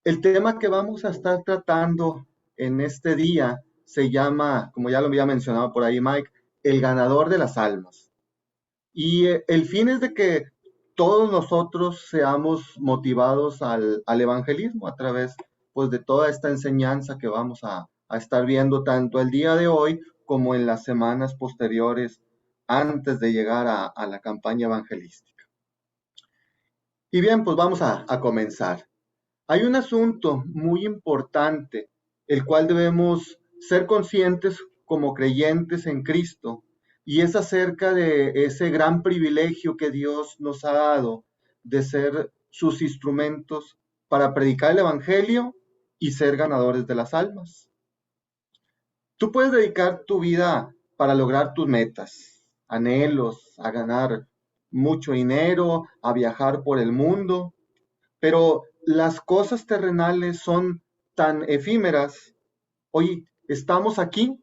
El tema que vamos a estar tratando en este día se llama, como ya lo había mencionado por ahí Mike, el ganador de las almas. Y el fin es de que todos nosotros seamos motivados al evangelismo a través pues, de toda esta enseñanza que vamos a estar viendo tanto el día de hoy como en las semanas posteriores antes de llegar a la campaña evangelística. Y bien, pues vamos a comenzar. Hay un asunto muy importante, el cual debemos ser conscientes como creyentes en Cristo, y es acerca de ese gran privilegio que Dios nos ha dado de ser sus instrumentos para predicar el Evangelio y ser ganadores de las almas. Tú puedes dedicar tu vida para lograr tus metas, anhelos, a ganar mucho dinero, a viajar por el mundo, pero las cosas terrenales son tan efímeras. Hoy estamos aquí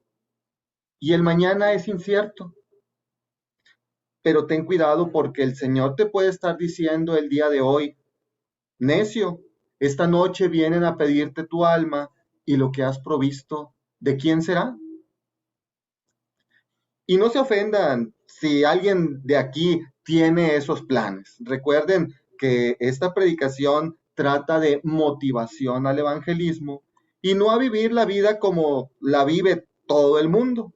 y el mañana es incierto, pero ten cuidado porque el Señor te puede estar diciendo el día de hoy, necio, esta noche vienen a pedirte tu alma y lo que has provisto, ¿de quién será? Y no se ofendan si alguien de aquí tiene esos planes. Recuerden que esta predicación trata de motivación al evangelismo y no a vivir la vida como la vive todo el mundo.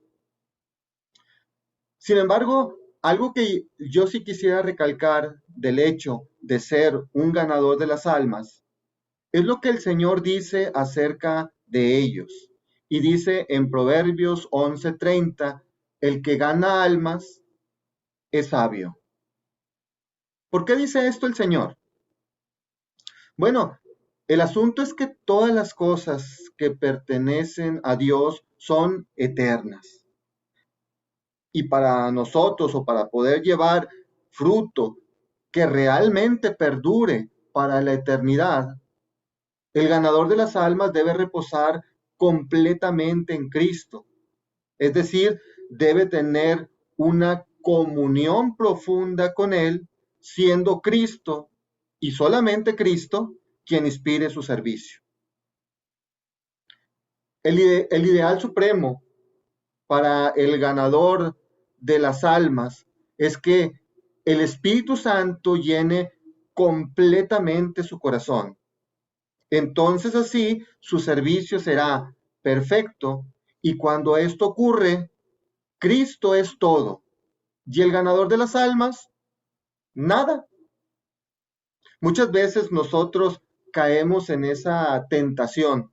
Sin embargo, algo que yo sí quisiera recalcar del hecho de ser un ganador de las almas es lo que el Señor dice acerca de ellos. Y dice en Proverbios 11:30, el que gana almas es sabio. ¿Por qué dice esto el Señor? Bueno, el asunto es que todas las cosas que pertenecen a Dios son eternas. Y para nosotros o para poder llevar fruto que realmente perdure para la eternidad, el ganador de las almas debe reposar completamente en Cristo. Es decir, debe tener una comunión profunda con Él, siendo Cristo y solamente Cristo quien inspire su servicio. El ideal supremo para el ganador de las almas es que el Espíritu Santo llene completamente su corazón. Entonces así su servicio será perfecto y cuando esto ocurre, Cristo es todo y el ganador de las almas, nada. Muchas veces nosotros caemos en esa tentación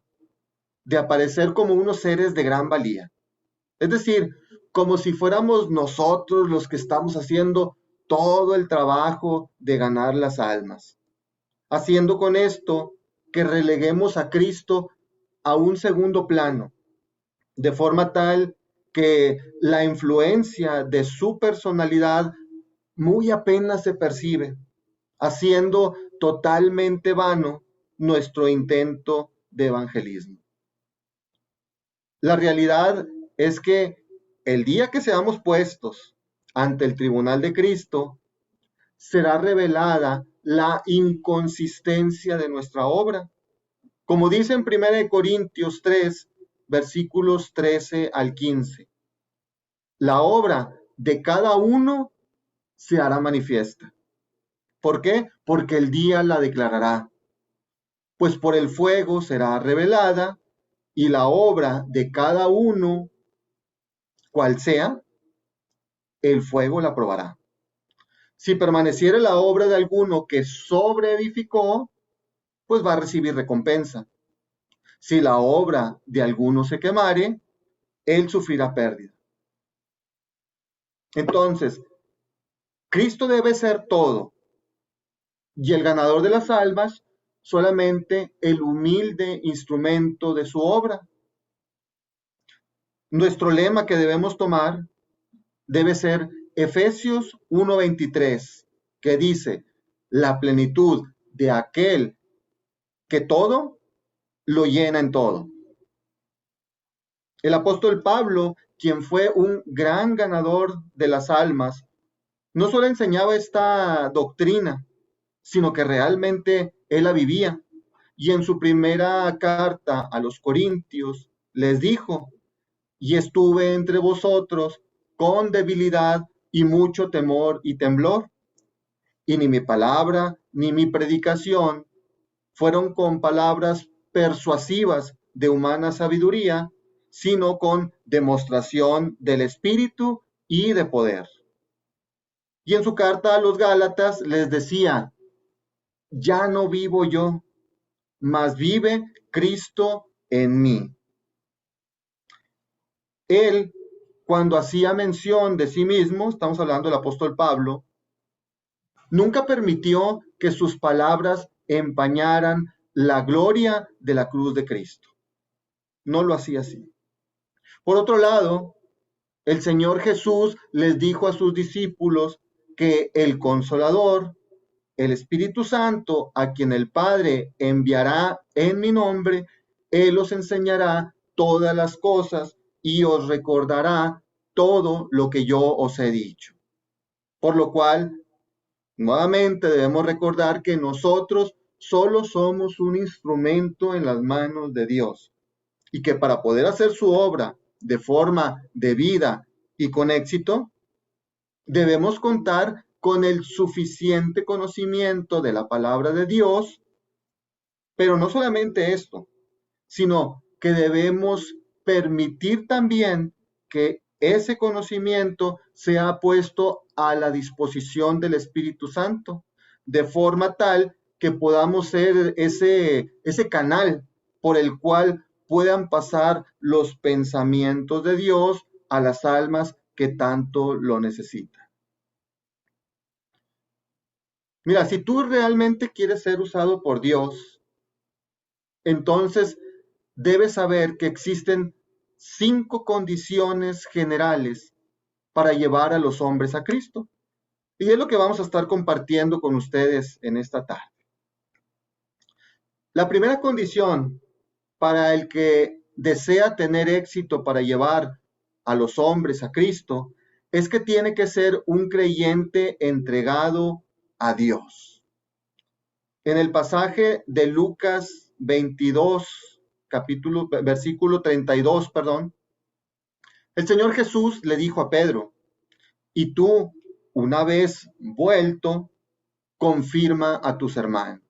de aparecer como unos seres de gran valía. Es decir, como si fuéramos nosotros los que estamos haciendo todo el trabajo de ganar las almas, haciendo con esto que releguemos a Cristo a un segundo plano, de forma tal que la influencia de su personalidad muy apenas se percibe, haciendo totalmente vano nuestro intento de evangelismo. La realidad es que el día que seamos puestos ante el tribunal de Cristo, será revelada la inconsistencia de nuestra obra. Como dice en 1 Corintios 3, versículos 13 al 15, la obra de cada uno se hará manifiesta. ¿Por qué? Porque el día la declarará. Pues por el fuego será revelada y la obra de cada uno, cual sea, el fuego la probará. Si permaneciere la obra de alguno que sobreedificó, pues va a recibir recompensa. Si la obra de alguno se quemare, él sufrirá pérdida. Entonces, Cristo debe ser todo y el ganador de las almas solamente el humilde instrumento de su obra. Nuestro lema que debemos tomar debe ser Efesios 1:23, que dice, la plenitud de aquel que todo lo llena en todo. El apóstol Pablo, quien fue un gran ganador de las almas, no solo enseñaba esta doctrina, sino que realmente él la vivía. Y en su primera carta a los Corintios les dijo, y estuve entre vosotros con debilidad y mucho temor y temblor, y ni mi palabra ni mi predicación fueron con palabras persuasivas de humana sabiduría, sino con demostración del Espíritu y de poder. Y en su carta a los Gálatas les decía, ya no vivo yo, mas vive Cristo en mí. Él, cuando hacía mención de sí mismo, estamos hablando del apóstol Pablo, nunca permitió que sus palabras empañaran la gloria de la cruz de Cristo. No lo hacía así. Por otro lado, el Señor Jesús les dijo a sus discípulos que el Consolador, el Espíritu Santo, a quien el Padre enviará en mi nombre, Él os enseñará todas las cosas y os recordará todo lo que yo os he dicho. Por lo cual, nuevamente debemos recordar que nosotros solo somos un instrumento en las manos de Dios y que para poder hacer su obra de forma debida y con éxito, debemos contar con el suficiente conocimiento de la palabra de Dios, pero no solamente esto, sino que debemos permitir también que ese conocimiento sea puesto a la disposición del Espíritu Santo, de forma tal que podamos ser ese canal por el cual puedan pasar los pensamientos de Dios a las almas que tanto lo necesitan. Mira, si tú realmente quieres ser usado por Dios, entonces debes saber que existen 5 condiciones generales para llevar a los hombres a Cristo. Y es lo que vamos a estar compartiendo con ustedes en esta tarde. La primera condición para el que desea tener éxito para llevar a los hombres a Cristo es que tiene que ser un creyente entregado a Dios. En el pasaje de Lucas 22, versículo 32, el Señor Jesús le dijo a Pedro, y tú, una vez vuelto, confirma a tus hermanos.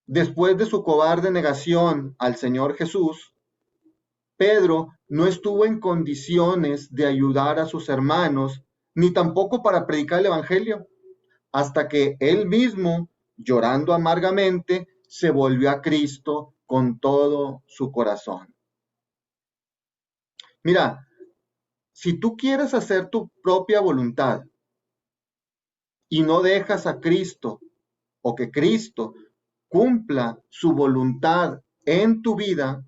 Después de su cobarde negación al Señor Jesús, Pedro no estuvo en condiciones de ayudar a sus hermanos, ni tampoco para predicar el Evangelio, hasta que él mismo, llorando amargamente, se volvió a Cristo con todo su corazón. Mira, si tú quieres hacer tu propia voluntad y no dejas a Cristo o que Cristo cumpla su voluntad en tu vida,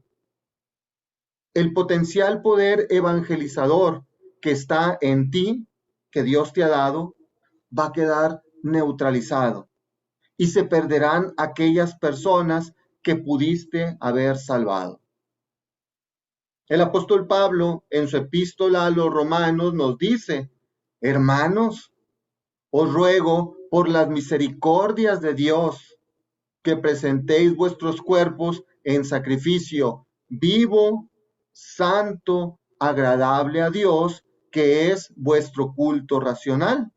el potencial poder evangelizador que está en ti, que Dios te ha dado, va a quedar neutralizado y se perderán aquellas personas que pudiste haber salvado. El apóstol Pablo en su epístola a los romanos nos dice, hermanos, os ruego por las misericordias de Dios que presentéis vuestros cuerpos en sacrificio vivo, santo, agradable a Dios, que es vuestro culto racional.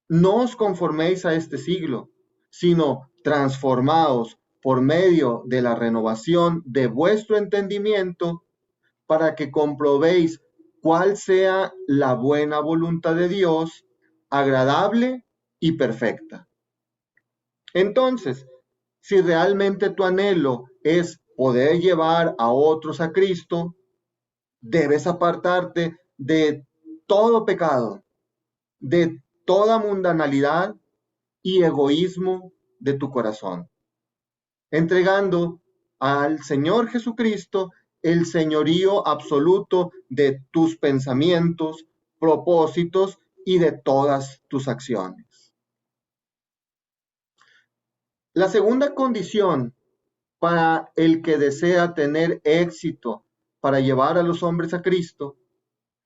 No os conforméis a este siglo, sino transformaos por medio de la renovación de vuestro entendimiento, para que comprobéis cuál sea la buena voluntad de Dios, agradable y perfecta. Entonces, si realmente tu anhelo es poder llevar a otros a Cristo, debes apartarte de todo pecado, de toda mundanalidad y egoísmo de tu corazón, entregando al Señor Jesucristo el señorío absoluto de tus pensamientos, propósitos y de todas tus acciones. La segunda condición para el que desea tener éxito para llevar a los hombres a Cristo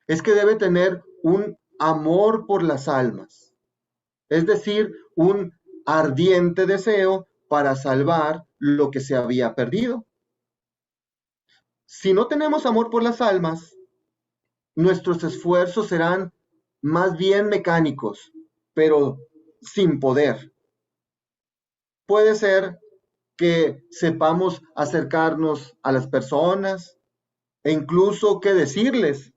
es que debe tener un amor por las almas, es decir, un ardiente deseo para salvar lo que se había perdido. Si no tenemos amor por las almas, nuestros esfuerzos serán más bien mecánicos, pero sin poder. Puede ser que sepamos acercarnos a las personas e incluso qué decirles,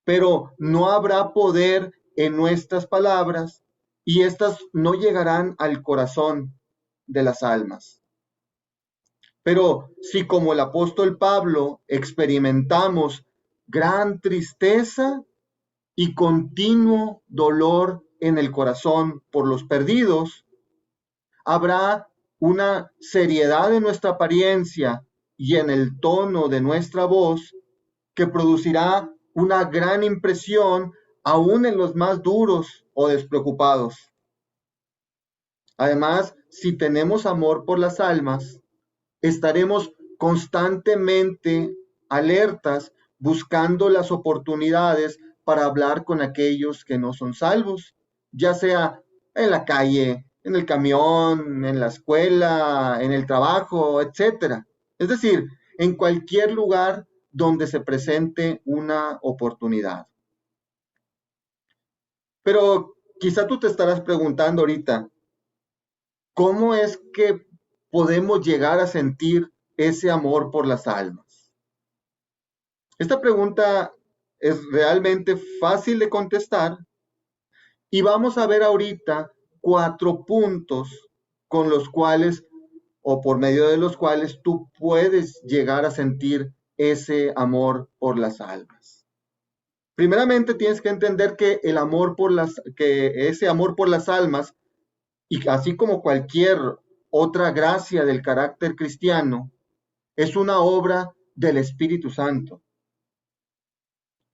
pero no habrá poder en nuestras palabras y éstas no llegarán al corazón de las almas. Pero si como el apóstol Pablo experimentamos gran tristeza y continuo dolor en el corazón por los perdidos, habrá una seriedad en nuestra apariencia y en el tono de nuestra voz que producirá una gran impresión aún en los más duros o despreocupados. Además, si tenemos amor por las almas, estaremos constantemente alertas buscando las oportunidades para hablar con aquellos que no son salvos, ya sea en la calle, en el camión, en la escuela, en el trabajo, etcétera. Es decir, en cualquier lugar donde se presente una oportunidad. Pero quizá tú te estarás preguntando ahorita, ¿cómo es que podemos llegar a sentir ese amor por las almas? Esta pregunta es realmente fácil de contestar y vamos a ver ahorita 4 puntos con los cuales o por medio de los cuales tú puedes llegar a sentir ese amor por las almas. Primeramente tienes que entender que ese amor por las almas, y así como cualquier otra gracia del carácter cristiano, es una obra del Espíritu Santo.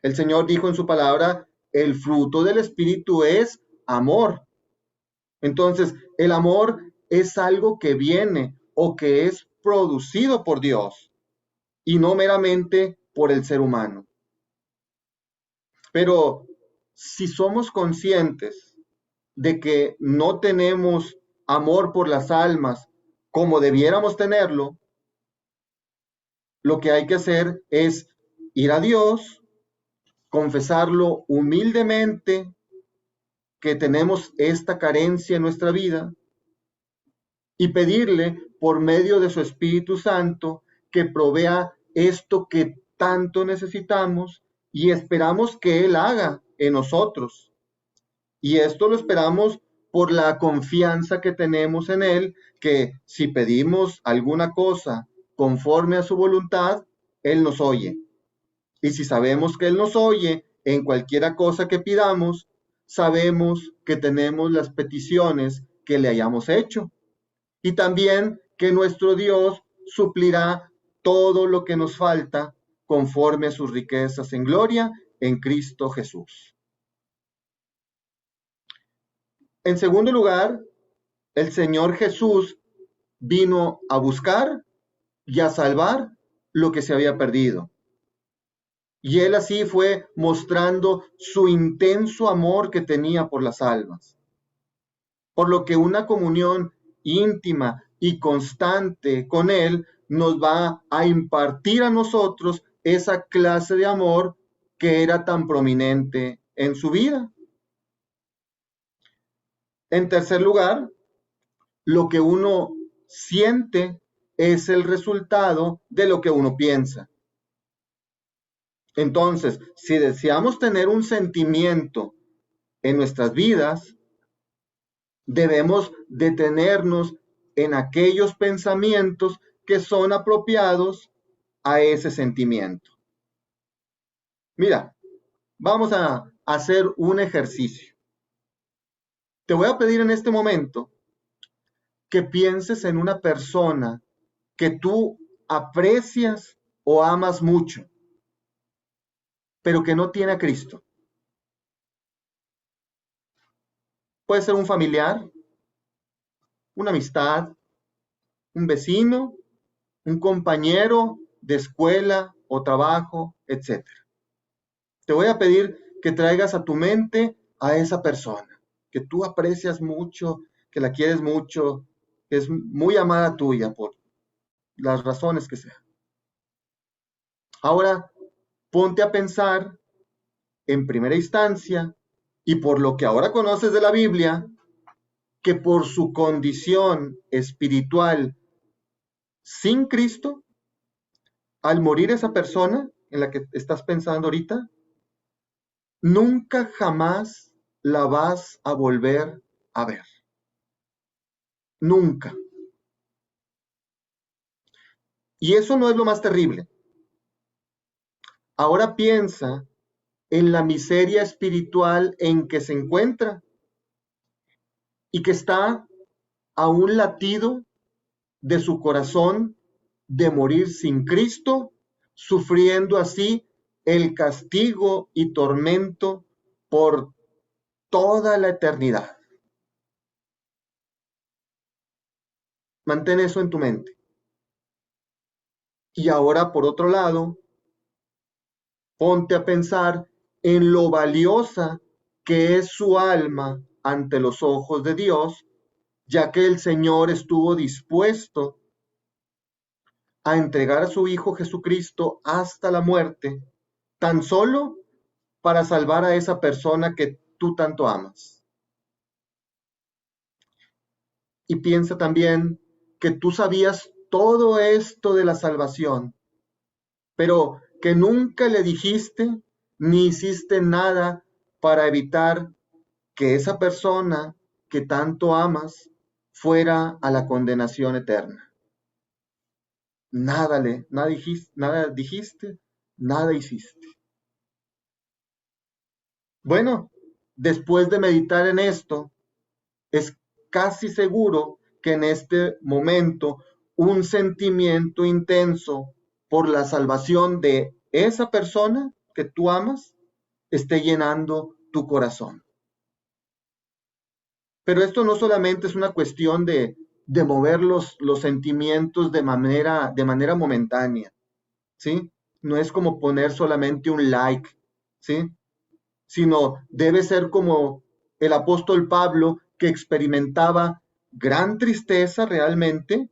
El Señor dijo en su palabra, el fruto del Espíritu es amor. Entonces, el amor es algo que viene o que es producido por Dios y no meramente por el ser humano. Pero si somos conscientes de que no tenemos amor por las almas como debiéramos tenerlo, lo que hay que hacer es ir a Dios, confesarlo humildemente que tenemos esta carencia en nuestra vida y pedirle por medio de su Espíritu Santo que provea esto que tanto necesitamos y esperamos que Él haga en nosotros. Y esto lo esperamos por la confianza que tenemos en Él, que si pedimos alguna cosa conforme a su voluntad, Él nos oye. Y si sabemos que Él nos oye en cualquiera cosa que pidamos, sabemos que tenemos las peticiones que le hayamos hecho. Y también que nuestro Dios suplirá todo lo que nos falta conforme a sus riquezas en gloria en Cristo Jesús. En segundo lugar, el Señor Jesús vino a buscar y a salvar lo que se había perdido. Y él así fue mostrando su intenso amor que tenía por las almas. Por lo que una comunión íntima y constante con él nos va a impartir a nosotros esa clase de amor que era tan prominente en su vida. En tercer lugar, lo que uno siente es el resultado de lo que uno piensa. Entonces, si deseamos tener un sentimiento en nuestras vidas, debemos detenernos en aquellos pensamientos que son apropiados a ese sentimiento. Mira, vamos a hacer un ejercicio. Te voy a pedir en este momento que pienses en una persona que tú aprecias o amas mucho, pero que no tiene a Cristo. Puede ser un familiar, una amistad, un vecino, un compañero de escuela o trabajo, etc. Te voy a pedir que traigas a tu mente a esa persona que tú aprecias mucho, que la quieres mucho, que es muy amada tuya por las razones que sean. Ahora, ponte a pensar en primera instancia, y por lo que ahora conoces de la Biblia, que por su condición espiritual sin Cristo, al morir esa persona en la que estás pensando ahorita, nunca jamás la vas a volver a ver. Nunca. Y eso no es lo más terrible. Ahora piensa en la miseria espiritual en que se encuentra y que está a un latido de su corazón de morir sin Cristo, sufriendo así el castigo y tormento por toda la eternidad. Mantén eso en tu mente. Y ahora, por otro lado, ponte a pensar en lo valiosa que es su alma ante los ojos de Dios, ya que el Señor estuvo dispuesto a entregar a su Hijo Jesucristo hasta la muerte, tan solo para salvar a esa persona que tú tanto amas. Y piensa también que tú sabías todo esto de la salvación, pero que nunca le dijiste ni hiciste nada para evitar que esa persona que tanto amas fuera a la condenación eterna. Nada dijiste, nada hiciste. Bueno, después de meditar en esto, es casi seguro que en este momento un sentimiento intenso por la salvación de esa persona que tú amas esté llenando tu corazón. Pero esto no solamente es una cuestión de mover los sentimientos de manera momentánea, ¿sí? No es como poner solamente un like, ¿sí? Sino debe ser como el apóstol Pablo, que experimentaba gran tristeza realmente,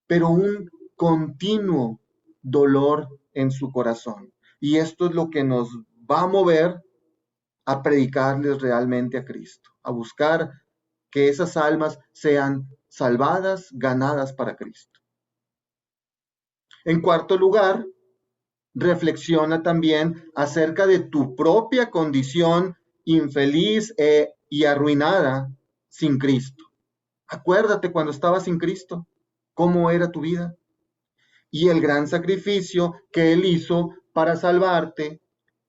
pero un continuo dolor en su corazón. Y esto es lo que nos va a mover a predicarles realmente a Cristo, a buscar que esas almas sean salvadas, ganadas para Cristo. En cuarto lugar, reflexiona también acerca de tu propia condición infeliz y arruinada sin Cristo. Acuérdate cuando estabas sin Cristo, cómo era tu vida y el gran sacrificio que Él hizo para salvarte,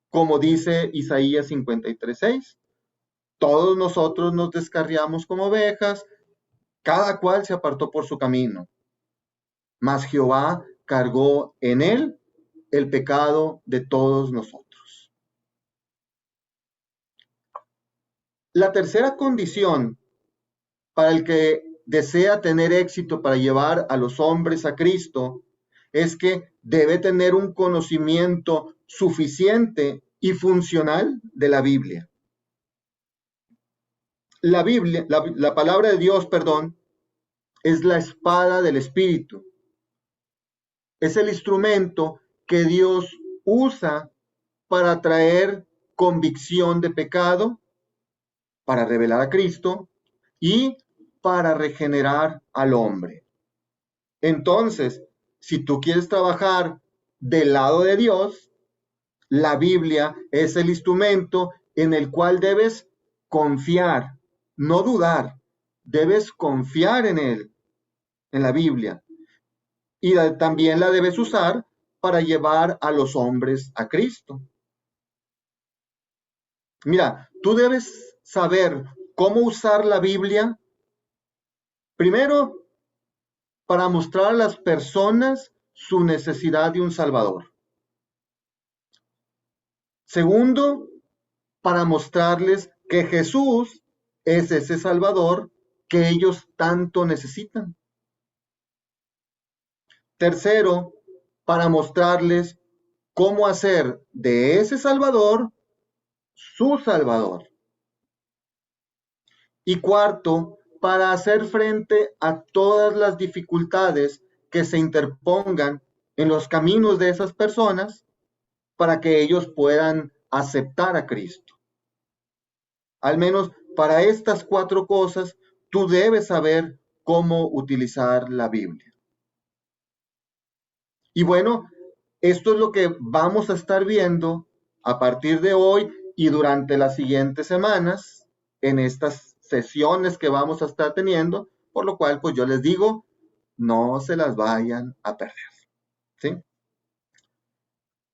como dice Isaías 53:6. Todos nosotros nos descarriamos como ovejas, cada cual se apartó por su camino, mas Jehová cargó en él el pecado de todos nosotros. La tercera condición para el que desea tener éxito para llevar a los hombres a Cristo es que debe tener un conocimiento suficiente y funcional de la Biblia. La palabra de Dios, perdón, es la espada del Espíritu. Es el instrumento que Dios usa para traer convicción de pecado, para revelar a Cristo y para regenerar al hombre. Entonces, si tú quieres trabajar del lado de Dios, la Biblia es el instrumento en el cual debes confiar, no dudar, debes confiar en él, en la Biblia, y también la debes usar para llevar a los hombres a Cristo. Mira, tú debes saber cómo usar la Biblia, primero, para mostrar a las personas su necesidad de un Salvador. Segundo, para mostrarles que Jesús es ese Salvador que ellos tanto necesitan. Tercero, para mostrarles cómo hacer de ese Salvador su Salvador. Y cuarto, para hacer frente a todas las dificultades que se interpongan en los caminos de esas personas para que ellos puedan aceptar a Cristo. Al menos para estas 4 cosas, tú debes saber cómo utilizar la Biblia. Y bueno, esto es lo que vamos a estar viendo a partir de hoy y durante las siguientes semanas en estas sesiones que vamos a estar teniendo, por lo cual pues yo les digo, no se las vayan a perder. ¿Sí?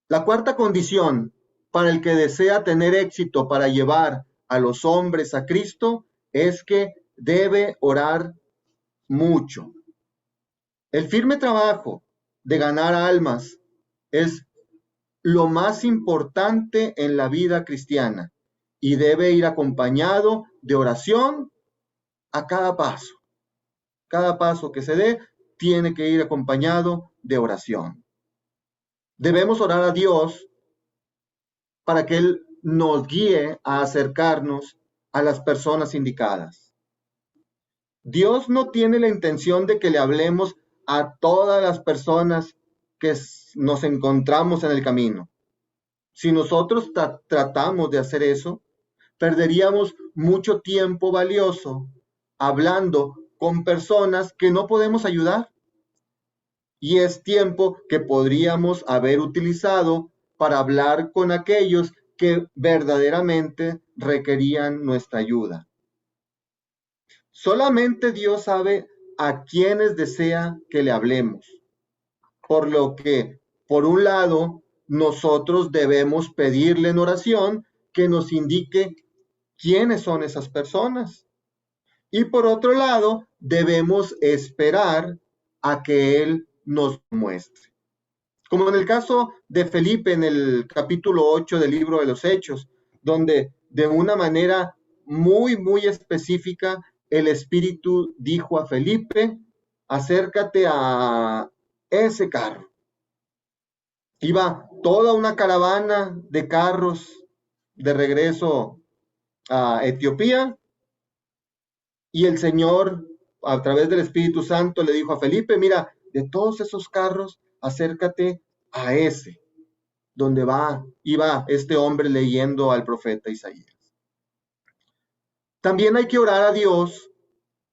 La 4ª condición para el que desea tener éxito para llevar a los hombres a Cristo es que debe orar mucho. El firme trabajo de ganar almas es lo más importante en la vida cristiana y debe ir acompañado de oración a cada paso. Cada paso que se dé tiene que ir acompañado de oración. Debemos orar a Dios para que Él nos guíe a acercarnos a las personas indicadas. Dios no tiene la intención de que le hablemos a todas las personas que nos encontramos en el camino. Si nosotros tratamos de hacer eso, perderíamos mucho tiempo valioso hablando con personas que no podemos ayudar. Y es tiempo que podríamos haber utilizado para hablar con aquellos que verdaderamente requerían nuestra ayuda. Solamente Dios sabe a quienes desea que le hablemos. Por lo que, por un lado, nosotros debemos pedirle en oración que nos indique quiénes son esas personas. Y por otro lado, debemos esperar a que Él nos muestre. Como en el caso de Felipe en el capítulo 8 del libro de los Hechos, donde de una manera muy específica el Espíritu dijo a Felipe, acércate a ese carro. Iba toda una caravana de carros de regreso a Etiopía y el Señor, a través del Espíritu Santo, le dijo a Felipe, mira, de todos esos carros, acércate a ese, donde iba este hombre leyendo al profeta Isaías. También hay que orar a Dios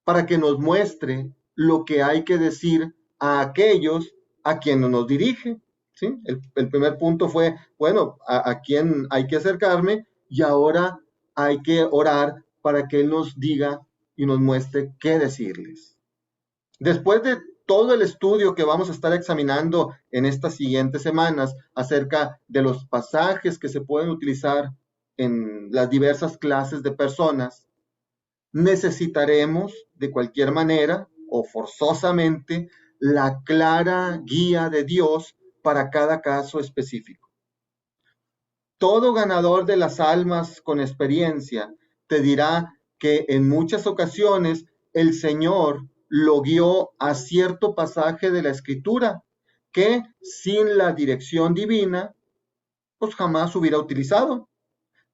para que nos muestre lo que hay que decir a aquellos a quienes nos dirige. ¿Sí? El primer punto fue, bueno, a quién hay que acercarme y ahora hay que orar para que Él nos diga y nos muestre qué decirles. Después de todo el estudio que vamos a estar examinando en estas siguientes semanas acerca de los pasajes que se pueden utilizar en las diversas clases de personas, necesitaremos de cualquier manera o forzosamente la clara guía de Dios para cada caso específico. Todo ganador de las almas con experiencia te dirá que en muchas ocasiones el Señor lo guió a cierto pasaje de la Escritura que sin la dirección divina, pues jamás hubiera utilizado,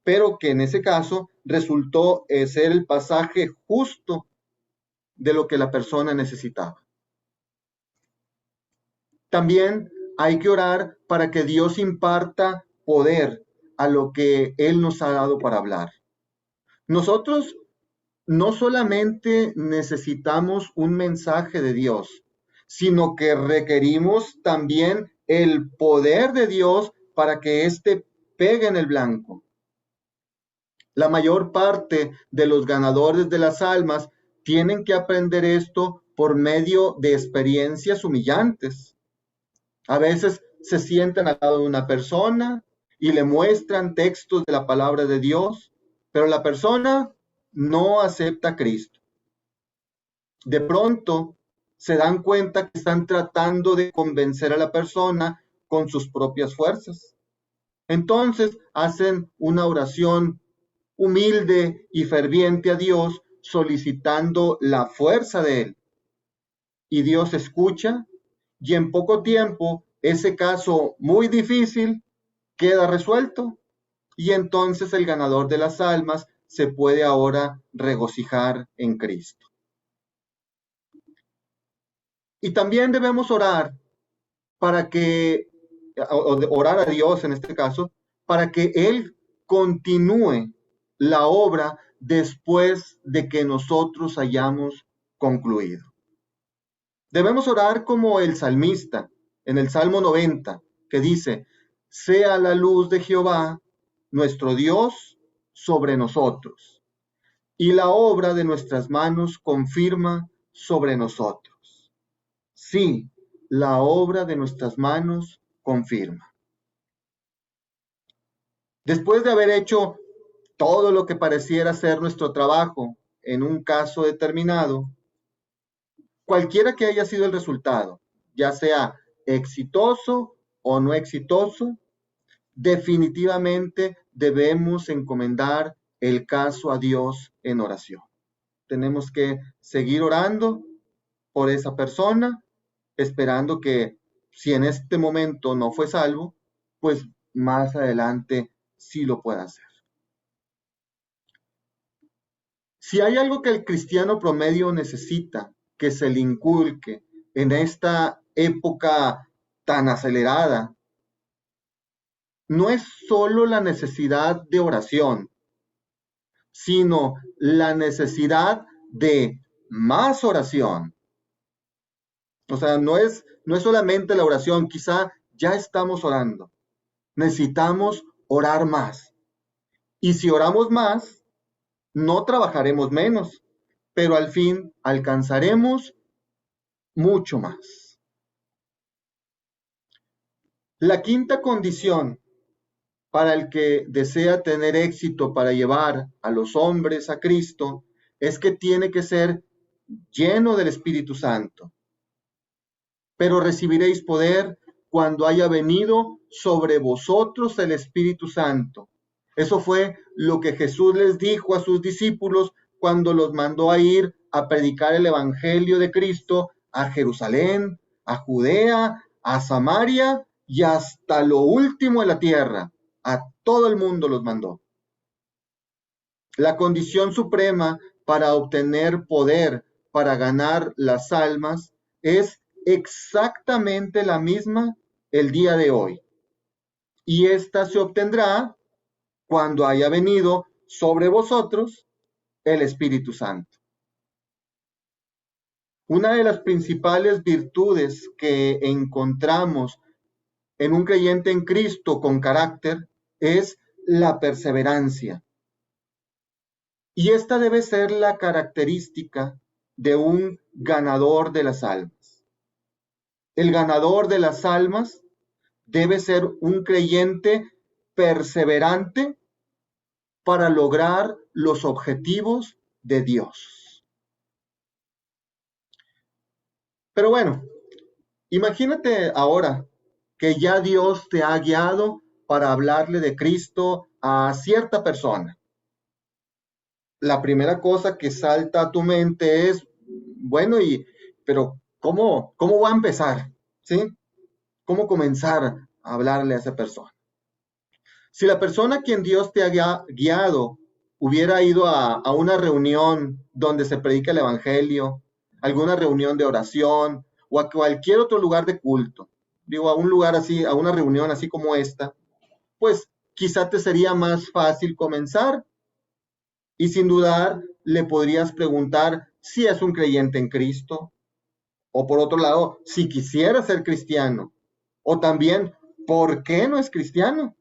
pero que en ese caso resultó ser el pasaje justo de lo que la persona necesitaba. También hay que orar para que Dios imparta poder a lo que Él nos ha dado para hablar. Nosotros no solamente necesitamos un mensaje de Dios, sino que requerimos también el poder de Dios para que éste pegue en el blanco. La mayor parte de los ganadores de las almas tienen que aprender esto por medio de experiencias humillantes. A veces se sientan al lado de una persona y le muestran textos de la palabra de Dios, pero la persona no acepta a Cristo. De pronto se dan cuenta que están tratando de convencer a la persona con sus propias fuerzas. Entonces hacen una oración humilde y ferviente a Dios solicitando la fuerza de Él. Y Dios escucha y en poco tiempo ese caso muy difícil queda resuelto y entonces el ganador de las almas se puede ahora regocijar en Cristo. Y también debemos orar para que, orar a Dios en este caso, para que Él continúe la obra después de que nosotros hayamos concluido. Debemos orar como el salmista en el Salmo 90, que dice, sea la luz de Jehová, nuestro Dios, sobre nosotros, y la obra de nuestras manos confirma sobre nosotros. Sí, la obra de nuestras manos confirma. Después de haber hecho todo lo que pareciera ser nuestro trabajo en un caso determinado, cualquiera que haya sido el resultado, ya sea exitoso o no exitoso, definitivamente debemos encomendar el caso a Dios en oración. Tenemos que seguir orando por esa persona, esperando que si en este momento no fue salvo, pues más adelante sí lo pueda hacer. Si hay algo que el cristiano promedio necesita que se le inculque en esta época tan acelerada, no es solo la necesidad de oración, sino la necesidad de más oración. O sea, no es solamente la oración, quizá ya estamos orando. Necesitamos orar más. Y si oramos más, no trabajaremos menos, pero al fin alcanzaremos mucho más. La quinta condición para el que desea tener éxito para llevar a los hombres a Cristo es que tiene que ser lleno del Espíritu Santo. Pero recibiréis poder cuando haya venido sobre vosotros el Espíritu Santo. Eso fue lo que Jesús les dijo a sus discípulos cuando los mandó a ir a predicar el Evangelio de Cristo a Jerusalén, a Judea, a Samaria y hasta lo último de la tierra. A todo el mundo los mandó. La condición suprema para obtener poder para ganar las almas es exactamente la misma el día de hoy. Y esta se obtendrá cuando haya venido sobre vosotros el Espíritu Santo. Una de las principales virtudes que encontramos en un creyente en Cristo con carácter es la perseverancia. Y esta debe ser la característica de un ganador de las almas. El ganador de las almas debe ser un creyente perseverante para lograr los objetivos de Dios. Pero bueno, imagínate ahora que ya Dios te ha guiado para hablarle de Cristo a cierta persona. La primera cosa que salta a tu mente es, bueno, pero ¿cómo va a empezar? ¿Sí? ¿Cómo comenzar a hablarle a esa persona? Si la persona a quien Dios te ha guiado hubiera ido a una reunión donde se predica el Evangelio, alguna reunión de oración o a cualquier otro lugar de culto, digo, a un lugar así, a una reunión así como esta, pues quizá te sería más fácil comenzar y sin dudar le podrías preguntar si es un creyente en Cristo o por otro lado, si quisiera ser cristiano o también, ¿por qué no es cristiano?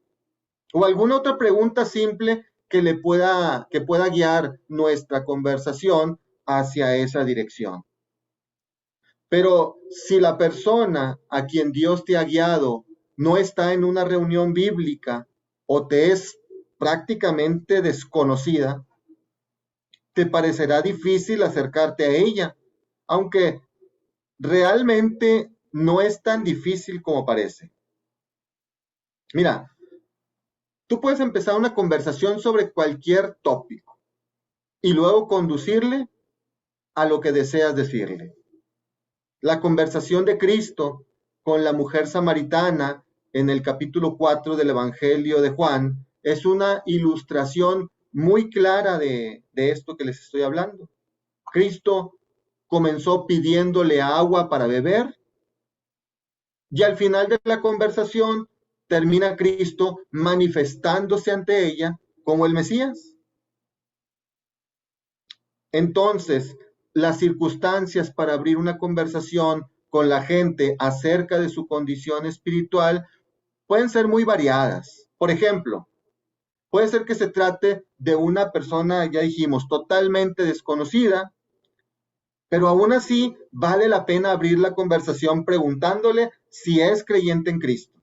O alguna otra pregunta simple que pueda guiar nuestra conversación hacia esa dirección. Pero si la persona a quien Dios te ha guiado no está en una reunión bíblica o te es prácticamente desconocida, te parecerá difícil acercarte a ella, aunque realmente no es tan difícil como parece. Mira, tú puedes empezar una conversación sobre cualquier tópico y luego conducirle a lo que deseas decirle. La conversación de Cristo con la mujer samaritana en el capítulo 4 del Evangelio de Juan es una ilustración muy clara de esto que les estoy hablando. Cristo comenzó pidiéndole agua para beber y al final de la conversación termina Cristo manifestándose ante ella como el Mesías. Entonces, las circunstancias para abrir una conversación con la gente acerca de su condición espiritual pueden ser muy variadas. Por ejemplo, puede ser que se trate de una persona, ya dijimos, totalmente desconocida, pero aún así vale la pena abrir la conversación preguntándole si es creyente en Cristo,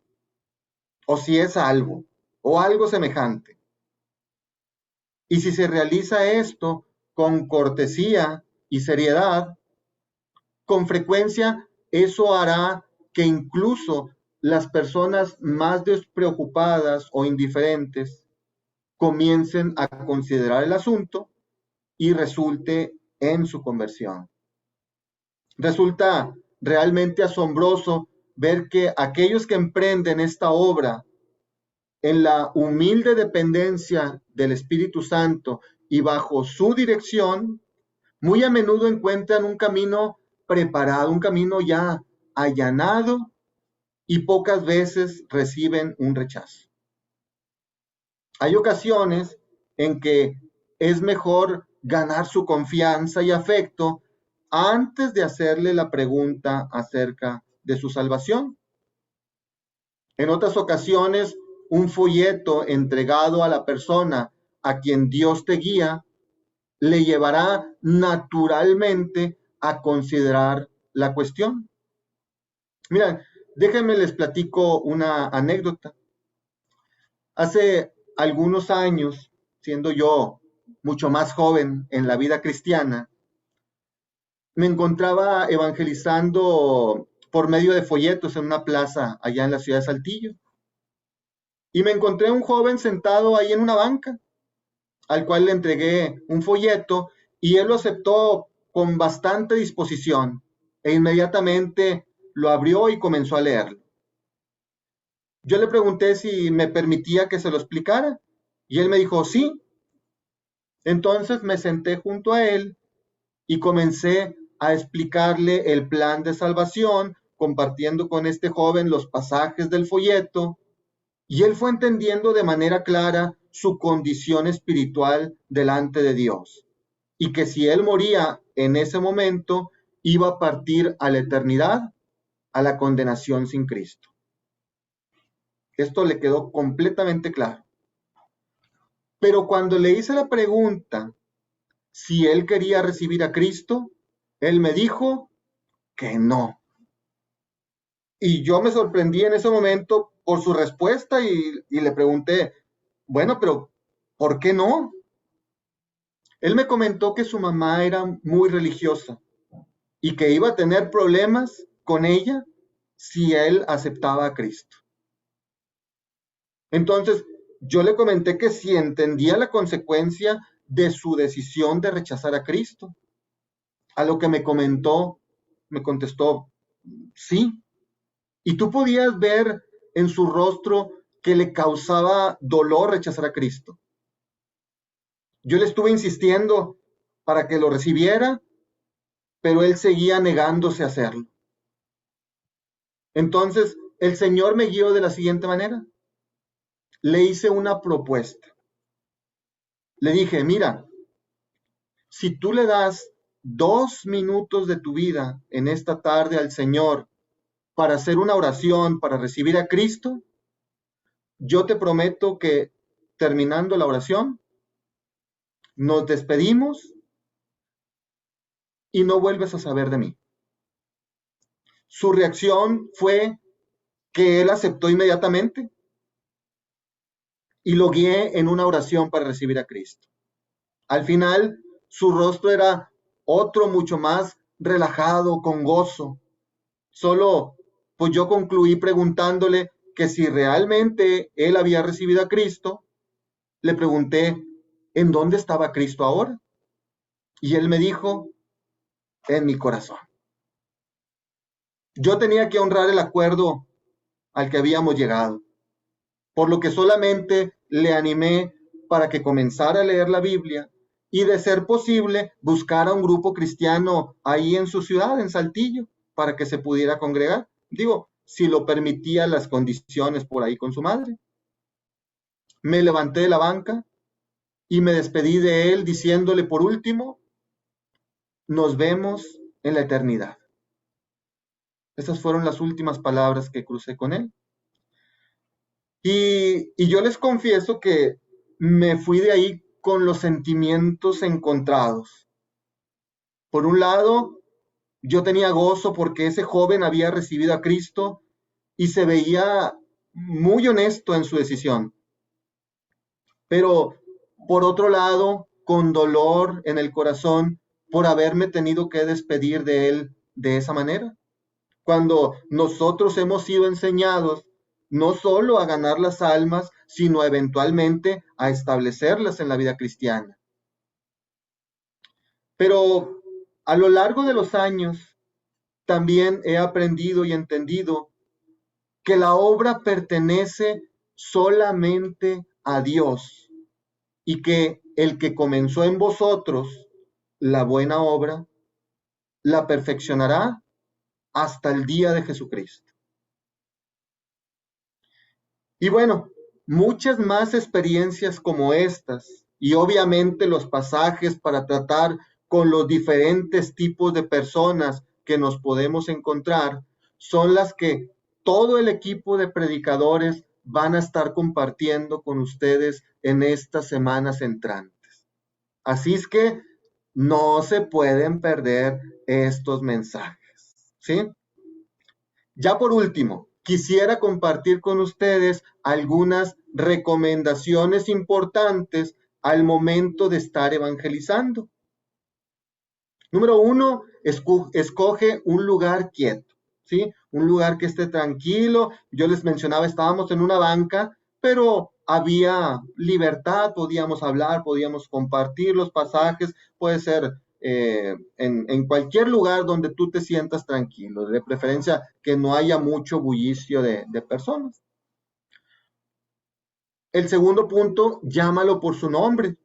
o si es algo, o algo semejante. Y si se realiza esto con cortesía y seriedad, con frecuencia eso hará que incluso las personas más despreocupadas o indiferentes comiencen a considerar el asunto y resulte en su conversión. Resulta realmente asombroso ver que aquellos que emprenden esta obra en la humilde dependencia del Espíritu Santo y bajo su dirección, muy a menudo encuentran un camino preparado, un camino ya allanado y pocas veces reciben un rechazo. Hay ocasiones en que es mejor ganar su confianza y afecto antes de hacerle la pregunta acerca de su salvación. En otras ocasiones, un folleto entregado a la persona a quien Dios te guía le llevará naturalmente a considerar la cuestión. Miren, déjenme les platico una anécdota. Hace algunos años, siendo yo mucho más joven en la vida cristiana, me encontraba evangelizando por medio de folletos en una plaza allá en la ciudad de Saltillo. Y me encontré un joven sentado ahí en una banca, al cual le entregué un folleto y él lo aceptó con bastante disposición e inmediatamente lo abrió y comenzó a leerlo. Yo le pregunté si me permitía que se lo explicara y él me dijo sí. Entonces me senté junto a él y comencé a explicarle el plan de salvación, compartiendo con este joven los pasajes del folleto, y él fue entendiendo de manera clara su condición espiritual delante de Dios, y que si él moría en ese momento, iba a partir a la eternidad, a la condenación sin Cristo. Esto le quedó completamente claro. Pero cuando le hice la pregunta si él quería recibir a Cristo, él me dijo que no. Y yo me sorprendí en ese momento por su respuesta y le pregunté, bueno, pero ¿por qué no? Él me comentó que su mamá era muy religiosa y que iba a tener problemas con ella si él aceptaba a Cristo. Entonces, yo le comenté que si entendía la consecuencia de su decisión de rechazar a Cristo. A lo que me contestó, sí. Y tú podías ver en su rostro que le causaba dolor rechazar a Cristo. Yo le estuve insistiendo para que lo recibiera, pero él seguía negándose a hacerlo. Entonces, el Señor me guió de la siguiente manera. Le hice una propuesta. Le dije, mira, si tú le das 2 minutos de tu vida en esta tarde al Señor para hacer una oración, para recibir a Cristo, yo te prometo que terminando la oración, nos despedimos y no vuelves a saber de mí. Su reacción fue que él aceptó inmediatamente y lo guié en una oración para recibir a Cristo. Al final, su rostro era otro mucho más relajado, con gozo. Solo, pues yo concluí preguntándole que si realmente él había recibido a Cristo, le pregunté, ¿en dónde estaba Cristo ahora? Y él me dijo, en mi corazón. Yo tenía que honrar el acuerdo al que habíamos llegado, por lo que solamente le animé para que comenzara a leer la Biblia y de ser posible buscar a un grupo cristiano ahí en su ciudad, en Saltillo, para que se pudiera congregar. Digo, si lo permitían las condiciones por ahí con su madre. Me levanté de la banca y me despedí de él diciéndole por último, nos vemos en la eternidad. Esas fueron las últimas palabras que crucé con él. Y yo les confieso que me fui de ahí con los sentimientos encontrados. Por un lado, yo tenía gozo porque ese joven había recibido a Cristo y se veía muy honesto en su decisión. Pero por otro lado, con dolor en el corazón por haberme tenido que despedir de él de esa manera. Cuando nosotros hemos sido enseñados no solo a ganar las almas, sino eventualmente a establecerlas en la vida cristiana. Pero a lo largo de los años también he aprendido y entendido que la obra pertenece solamente a Dios y que el que comenzó en vosotros la buena obra, la perfeccionará hasta el día de Jesucristo. Y bueno, muchas más experiencias como estas, y obviamente los pasajes para tratar con los diferentes tipos de personas que nos podemos encontrar, son las que todo el equipo de predicadores van a estar compartiendo con ustedes en estas semanas entrantes. Así es que no se pueden perder estos mensajes, ¿sí? Ya por último, quisiera compartir con ustedes algunas recomendaciones importantes al momento de estar evangelizando. Número 1, escoge un lugar quieto, ¿sí? Un lugar que esté tranquilo. Yo les mencionaba, estábamos en una banca, pero había libertad, podíamos hablar, podíamos compartir los pasajes, puede ser en cualquier lugar donde tú te sientas tranquilo, de preferencia que no haya mucho bullicio de personas. El segundo punto, llámalo por su nombre.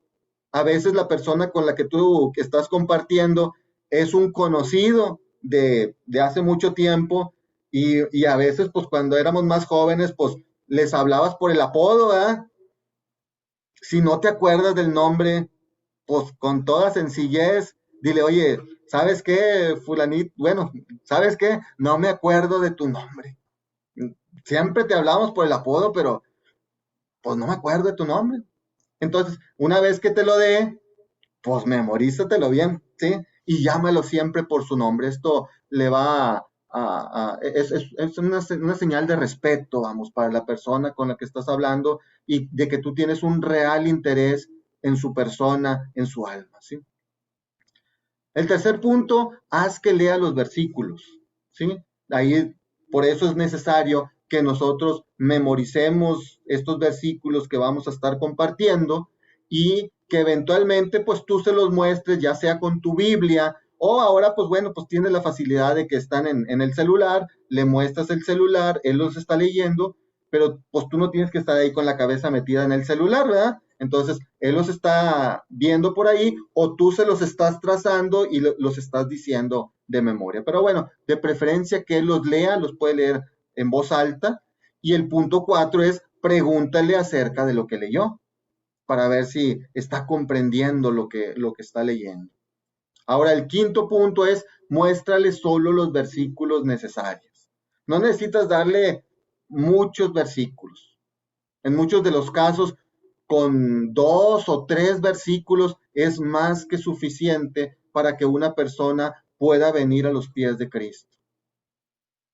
A veces la persona con la que tú estás compartiendo es un conocido de hace mucho tiempo y a veces, pues cuando éramos más jóvenes, pues les hablabas por el apodo, ¿verdad? Si no te acuerdas del nombre, pues con toda sencillez, dile, oye, ¿sabes qué, fulanito? Bueno, ¿sabes qué? No me acuerdo de tu nombre. Siempre te hablamos por el apodo, pero pues no me acuerdo de tu nombre. Entonces, una vez que te lo dé, pues memorízatelo bien, ¿sí? Y llámalo siempre por su nombre. Esto le va es una señal de respeto, vamos, para la persona con la que estás hablando y de que tú tienes un real interés en su persona, en su alma, ¿sí? El tercer punto, haz que lea los versículos, ¿sí? Ahí, por eso es necesario que nosotros memoricemos estos versículos que vamos a estar compartiendo y que eventualmente pues tú se los muestres, ya sea con tu Biblia o ahora pues bueno, pues tienes la facilidad de que están en el celular, le muestras el celular, él los está leyendo, pero pues tú no tienes que estar ahí con la cabeza metida en el celular, ¿verdad? Entonces, él los está viendo por ahí o tú se los estás trazando y los estás diciendo de memoria. Pero bueno, de preferencia que él los lea, los puede leer en voz alta. Y el punto 4 es pregúntale acerca de lo que leyó para ver si está comprendiendo lo que está leyendo. Ahora, el quinto punto es muéstrale solo los versículos necesarios. No necesitas darle muchos versículos. En muchos de los casos, con 2 o 3 versículos es más que suficiente para que una persona pueda venir a los pies de Cristo.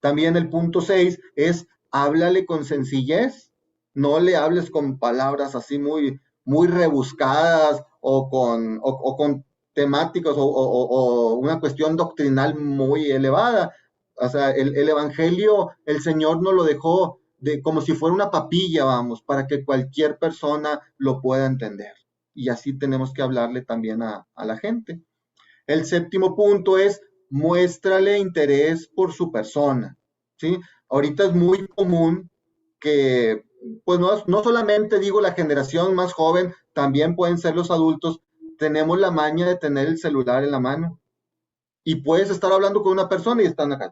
También el punto 6 es háblale con sencillez, no le hables con palabras así muy rebuscadas o con temáticos o una cuestión doctrinal muy elevada. O sea, el evangelio, el Señor nos lo dejó como si fuera una papilla, vamos, para que cualquier persona lo pueda entender. Y así tenemos que hablarle también a la gente. El séptimo punto es muéstrale interés por su persona, ¿sí? Ahorita es muy común que, pues no solamente digo la generación más joven, también pueden ser los adultos, tenemos la maña de tener el celular en la mano y puedes estar hablando con una persona y están acá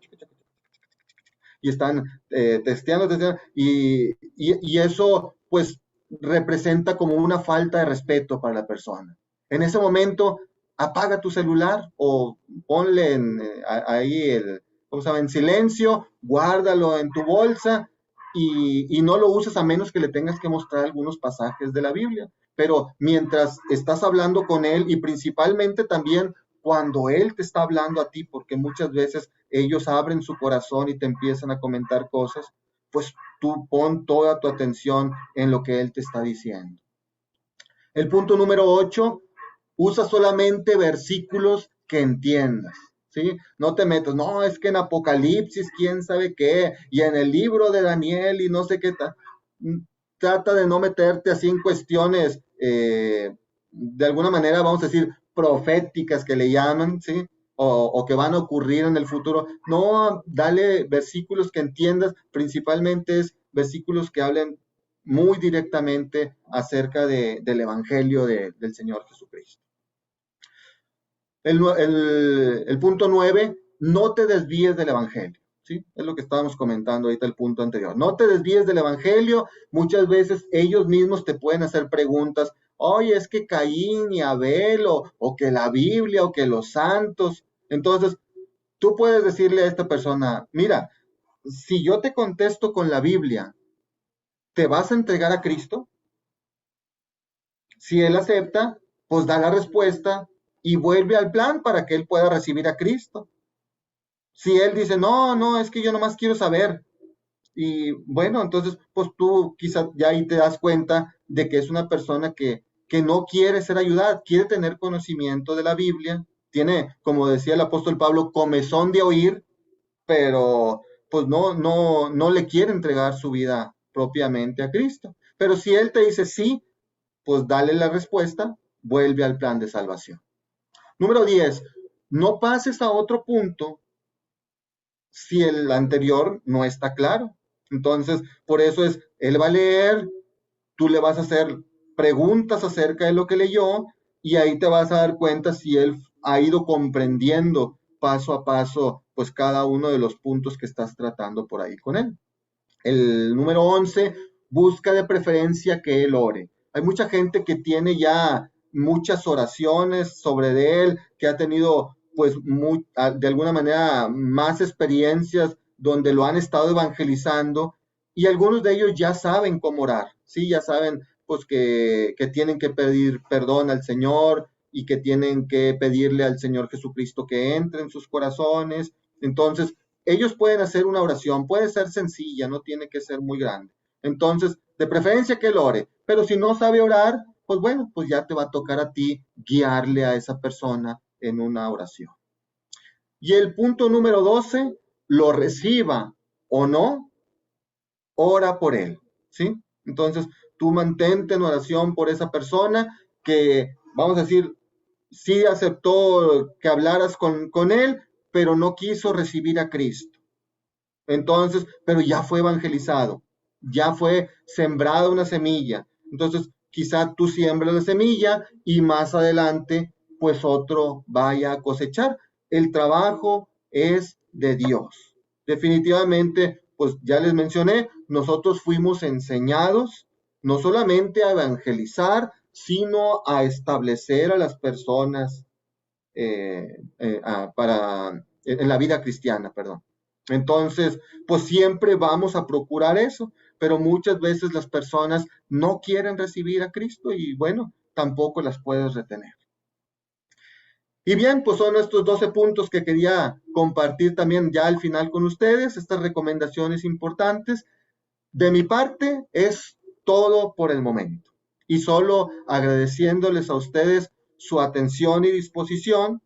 y están testeando, y eso pues representa como una falta de respeto para la persona. En ese momento, apaga tu celular o ponle ahí ¿cómo se llama? En silencio, guárdalo en tu bolsa y no lo uses a menos que le tengas que mostrar algunos pasajes de la Biblia. Pero mientras estás hablando con él y principalmente también cuando él te está hablando a ti, porque muchas veces ellos abren su corazón y te empiezan a comentar cosas, pues tú pon toda tu atención en lo que él te está diciendo. El punto número 8, usa solamente versículos que entiendas. ¿Sí? No te metas, no, es que en Apocalipsis, quién sabe qué, y en el libro de Daniel y no sé qué tal. Trata de no meterte así en cuestiones, de alguna manera, vamos a decir, proféticas que le llaman, ¿sí? O que van a ocurrir en el futuro. No, dale versículos que entiendas, principalmente es versículos que hablen muy directamente acerca del Evangelio del Señor Jesucristo. El punto 9, no te desvíes del Evangelio. ¿Sí? Es lo que estábamos comentando ahorita el punto anterior. No te desvíes del Evangelio. Muchas veces ellos mismos te pueden hacer preguntas. Oye, es que Caín y Abel, o que la Biblia, o que los santos. Entonces, tú puedes decirle a esta persona, mira, si yo te contesto con la Biblia, ¿te vas a entregar a Cristo? Si él acepta, pues da la respuesta y vuelve al plan para que él pueda recibir a Cristo. Si él dice, no, no, es que yo nomás quiero saber, y bueno, entonces, pues tú quizás ya ahí te das cuenta de que es una persona que no quiere ser ayudada, quiere tener conocimiento de la Biblia, tiene, como decía el apóstol Pablo, comezón de oír, pero pues no le quiere entregar su vida propiamente a Cristo. Pero si él te dice sí, pues dale la respuesta, vuelve al plan de salvación. Número 10, no pases a otro punto si el anterior no está claro. Entonces, por eso él va a leer, tú le vas a hacer preguntas acerca de lo que leyó y ahí te vas a dar cuenta si él ha ido comprendiendo paso a paso, pues cada uno de los puntos que estás tratando por ahí con él. El número 11, busca de preferencia que él ore. Hay mucha gente que tiene ya muchas oraciones sobre él, que ha tenido pues de alguna manera más experiencias donde lo han estado evangelizando y algunos de ellos ya saben cómo orar, ¿sí? Ya saben pues que tienen que pedir perdón al Señor y que tienen que pedirle al Señor Jesucristo que entre en sus corazones. Entonces, ellos pueden hacer una oración, puede ser sencilla, no tiene que ser muy grande. Entonces, de preferencia que él ore, pero si no sabe orar, pues bueno, pues ya te va a tocar a ti guiarle a esa persona en una oración. Y el punto número 12, lo reciba o no, ora por él, ¿sí? Entonces, tú mantente en oración por esa persona que, vamos a decir, sí aceptó que hablaras con él, pero no quiso recibir a Cristo. Entonces, pero ya fue evangelizado, ya fue sembrada una semilla. Entonces, quizá tú siembras la semilla y más adelante, pues otro vaya a cosechar. El trabajo es de Dios. Definitivamente, pues ya les mencioné, nosotros fuimos enseñados no solamente a evangelizar, sino a establecer a las personas en la vida cristiana, perdón. Entonces, pues siempre vamos a procurar eso, pero muchas veces las personas no quieren recibir a Cristo y bueno, tampoco las puedes retener. Y bien, pues son estos 12 puntos que quería compartir también ya al final con ustedes, estas recomendaciones importantes. De mi parte es todo por el momento y solo agradeciéndoles a ustedes su atención y disposición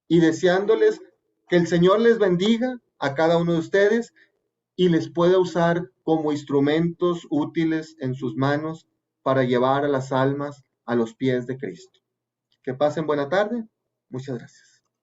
y deseándoles que el Señor les bendiga a cada uno de ustedes y les pueda usar como instrumentos útiles en sus manos para llevar a las almas a los pies de Cristo. Que pasen buena tarde. Muchas gracias.